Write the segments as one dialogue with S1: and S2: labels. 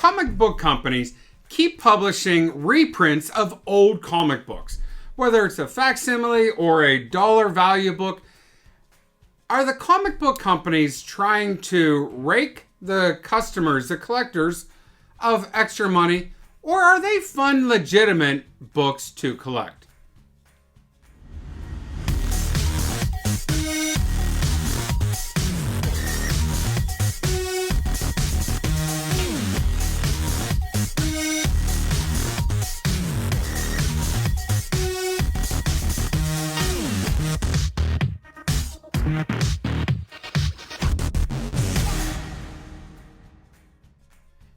S1: comic book companies keep publishing reprints of old comic books. Whether it's a facsimile or a dollar value book, are the comic book companies trying to rake the customers, the collectors, of extra money, or are they fun, legitimate books to collect?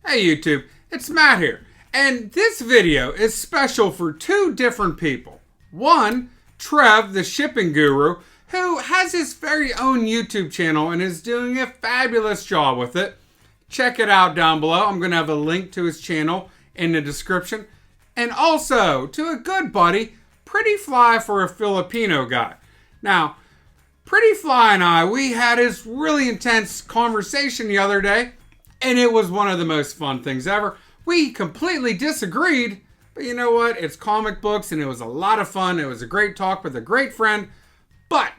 S1: Hey YouTube, it's Matt here, and this video is special for two different people. One, Trev, the shipping guru, who has his very own YouTube channel and is doing a fabulous job with it. Check it out down below. I'm going to have a link to his channel in the description. And also to a good buddy, Pretty Fly for a Filipino guy. Now, Pretty Fly and I, we had this really intense conversation the other day, and it was one of the most fun things ever. We completely disagreed, but you know what? It's comic books, and it was a lot of fun. It was a great talk with a great friend. But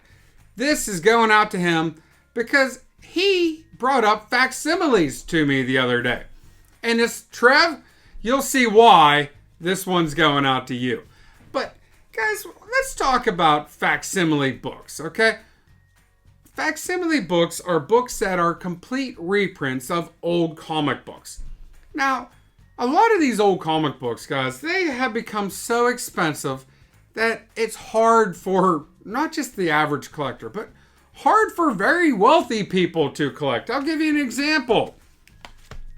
S1: this is going out to him because he brought up facsimiles to me the other day. And this, Trev, you'll see why this one's going out to you. But guys, let's talk about facsimile books, okay? Facsimile books are books that are complete reprints of old comic books. Now, a lot of these old comic books, guys, they have become so expensive that it's hard for not just the average collector, but hard for very wealthy people to collect. I'll give you an example.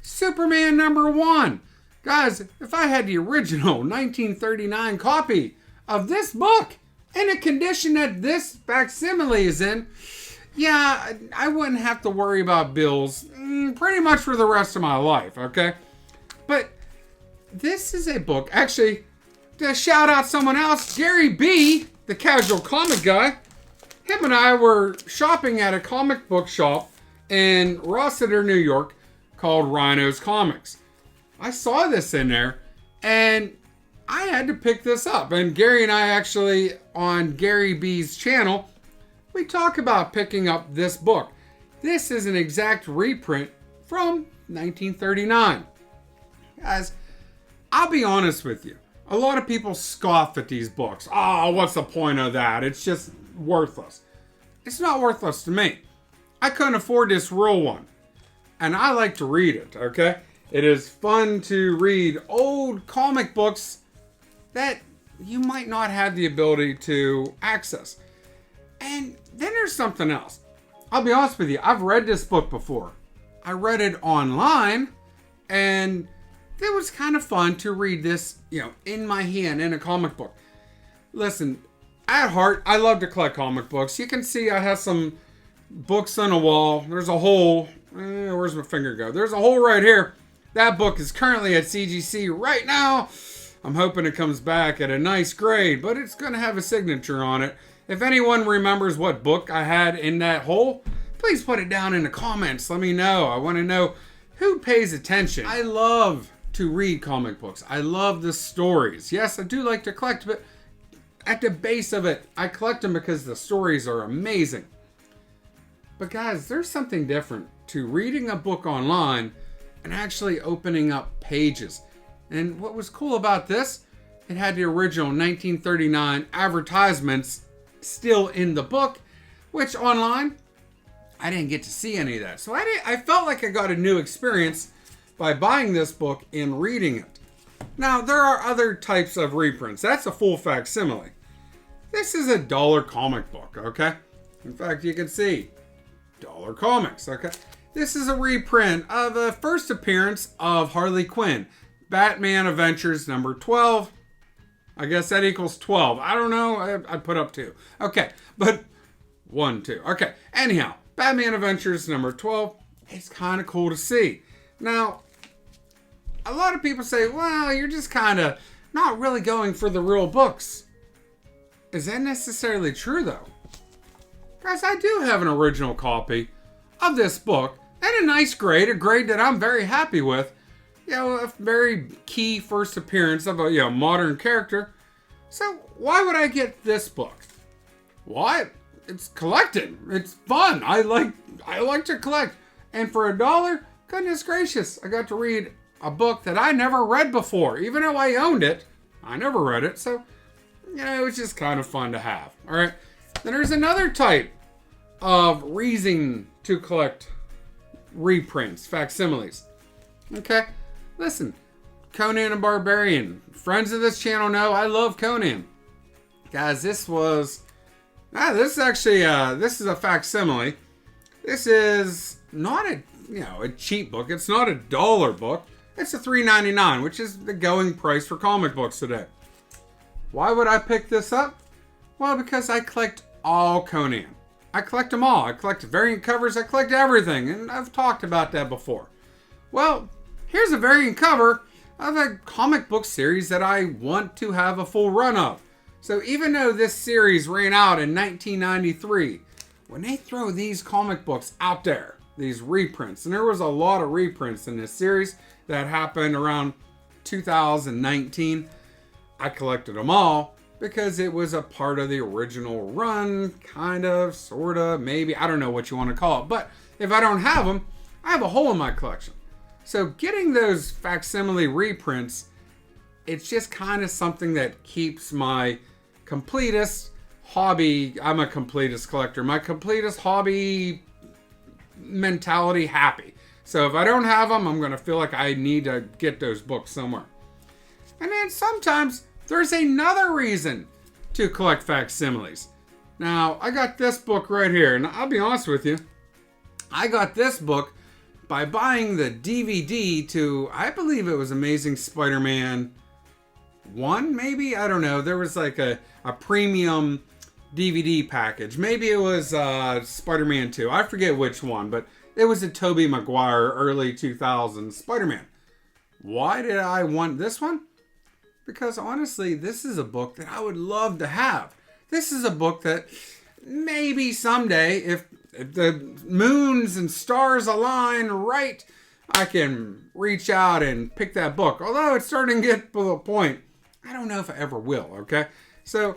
S1: Superman #1. Guys, if I had the original 1939 copy of this book in a condition that this facsimile is in, yeah, I wouldn't have to worry about bills pretty much for the rest of my life, okay? But this is a book, actually, to shout out someone else, Gary B, the casual comic guy. Him and I were shopping at a comic book shop in Rossiter, New York, called Rhino's Comics. I saw this in there, and I had to pick this up. And Gary and I actually, on Gary B's channel, we talk about picking up this book. This is an exact reprint from 1939. Guys, I'll be honest with you. A lot of people scoff at these books. Oh, what's the point of that? It's just worthless. It's not worthless to me. I couldn't afford this real one. And I like to read it, okay? It is fun to read old comic books that you might not have the ability to access. And then there's something else. I'll be honest with you. I've read this book before. I read it online, and it was kind of fun to read this, in my hand in a comic book. Listen, at heart, I love to collect comic books. You can see I have some books on a wall. There's a hole. Where's my finger go? There's a hole right here. That book is currently at CGC right now. I'm hoping it comes back at a nice grade, but it's going to have a signature on it. If anyone remembers what book I had in that hole, please put it down in the comments. Let me know. I want to know who pays attention. I love to read comic books. I love the stories. Yes, I do like to collect, but at the base of it, I collect them because the stories are amazing. But guys, there's something different to reading a book online and actually opening up pages. And what was cool about this, it had the original 1939 advertisements still in the book, which online, I didn't get to see any of that. So I felt like I got a new experience by buying this book and reading it. Now, there are other types of reprints. That's a full facsimile. This is a dollar comic book, okay? In fact, you can see dollar comics, okay? This is a reprint of a first appearance of Harley Quinn, Batman Adventures number 12. I guess that equals 12. I don't know. I put up 2. Okay, but 1, 2. Okay, anyhow, Batman Adventures number 12. It's kind of cool to see. Now, a lot of people say, well, you're just kind of not really going for the real books. Is that necessarily true, though? Guys, I do have an original copy of this book and a nice grade, a grade that I'm very happy with. a very key first appearance of a modern character. So why would I get this book? Why? It's collecting. It's fun. I like to collect. And for $1, goodness gracious, I got to read a book that I never read before. Even though I owned it, I never read it. So, it was just kind of fun to have. All right. Then there's another type of reason to collect reprints, facsimiles. Okay. Listen, Conan the Barbarian. Friends of this channel know I love Conan. Guys, this is actually, this is a facsimile. This is not a cheap book. It's not a $1 book. It's a $3.99, which is the going price for comic books today. Why would I pick this up? Well, because I collect all Conan. I collect them all. I collect variant covers. I collect everything. And I've talked about that before. Well, here's a variant cover of a comic book series that I want to have a full run of. So even though this series ran out in 1993, when they throw these comic books out there, these reprints, and there was a lot of reprints in this series that happened around 2019, I collected them all because it was a part of the original run, kind of, sort of, maybe. I don't know what you want to call it. But if I don't have them, I have a hole in my collection. So getting those facsimile reprints, it's just kind of something that keeps my completist hobby, I'm a completist collector, my completist hobby mentality happy. So if I don't have them, I'm going to feel like I need to get those books somewhere. And then sometimes there's another reason to collect facsimiles. Now, I got this book right here, and I'll be honest with you, I got this book by buying the DVD to, I believe it was Amazing Spider-Man 1, maybe? I don't know. There was like a premium DVD package. Maybe it was Spider-Man 2. I forget which one, but it was a Tobey Maguire early 2000s Spider-Man. Why did I want this one? Because honestly, this is a book that I would love to have. This is a book that maybe someday, if the moons and stars align right, I can reach out and pick that book. Although it's starting to get to the point, I don't know if I ever will, okay? So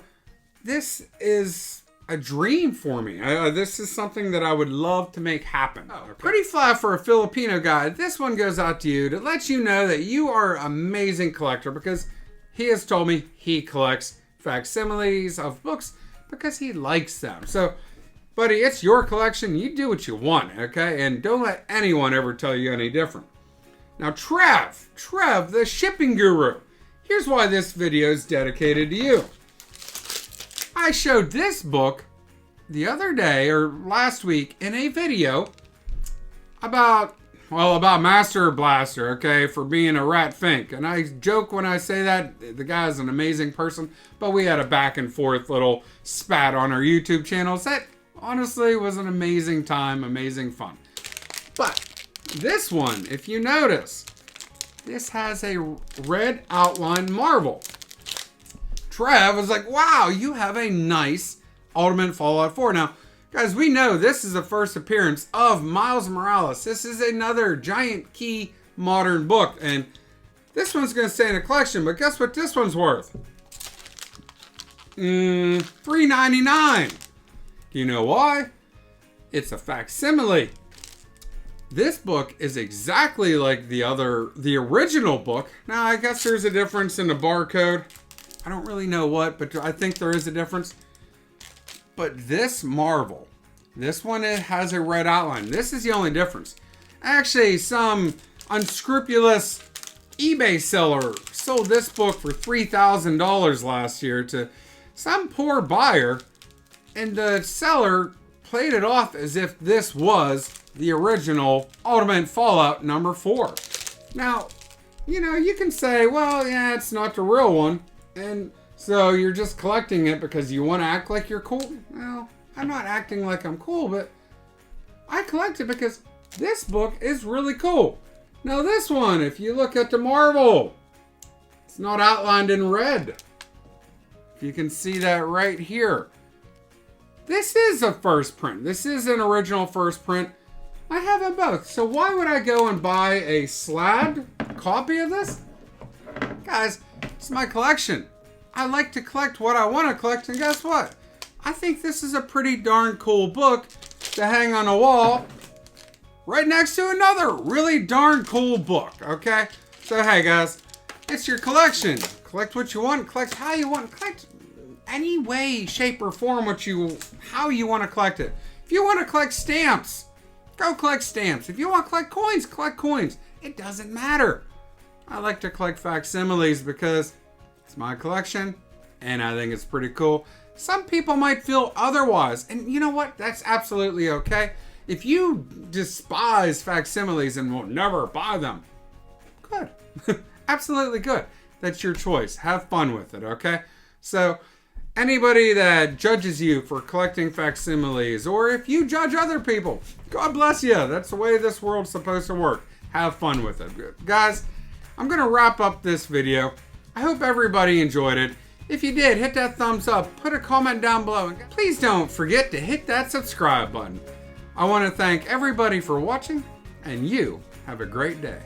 S1: this is a dream for me. This is something that I would love to make happen. Okay. Pretty flat for a Filipino guy. This one goes out to you to let you know that you are an amazing collector, because he has told me he collects facsimiles of books because he likes them. So, buddy, it's your collection. You do what you want, okay? And don't let anyone ever tell you any different. Now, Trev, the shipping guru. Here's why this video is dedicated to you. I showed this book the other day, or last week, in a video about Master Blaster, okay, for being a rat fink. And I joke when I say that, the guy is an amazing person, but we had a back and forth little spat on our YouTube channels. That honestly was an amazing time, amazing fun. But this one, if you notice, this has a red outline marvel. Trev was like, wow, you have a nice Ultimate Fallout 4. Now, guys, we know this is the first appearance of Miles Morales. This is another giant key modern book. And this one's going to stay in the collection. But guess what this one's worth? $3.99. Do you know why? It's a facsimile. This book is exactly like the original book. Now, I guess there's a difference in the barcode. I don't really know what, but I think there is a difference. But this Marvel, this one, it has a red outline. This is the only difference. Actually, some unscrupulous eBay seller sold this book for $3,000 last year to some poor buyer, and the seller played it off as if this was the original Ultimate Fallout number 4. Now, you can say, well, yeah, it's not the real one, and so you're just collecting it because you want to act like you're cool. Well, I'm not acting like I'm cool, but I collect it because this book is really cool. Now this one, if you look at the Marvel, it's not outlined in red. If you can see that right here. This is a first print. This is an original first print. I have them both. So why would I go and buy a slab copy of this? Guys, it's my collection. I like to collect what I want to collect, and guess what? I think this is a pretty darn cool book to hang on a wall right next to another really darn cool book, okay? So hey guys, it's your collection. Collect what you want, collect how you want, collect any way, shape, or form how you want to collect it. If you want to collect stamps, go collect stamps. If you want to collect coins. It doesn't matter. I like to collect facsimiles because it's my collection and I think it's pretty cool. Some people might feel otherwise, and you know what? That's absolutely okay. If you despise facsimiles and will never buy them, good. Absolutely good. That's your choice. Have fun with it, okay? So, anybody that judges you for collecting facsimiles, or if you judge other people, God bless you. That's the way this world's supposed to work. Have fun with it. Guys, I'm going to wrap up this video. I hope everybody enjoyed it. If you did, hit that thumbs up, put a comment down below, and please don't forget to hit that subscribe button. I want to thank everybody for watching, and you have a great day.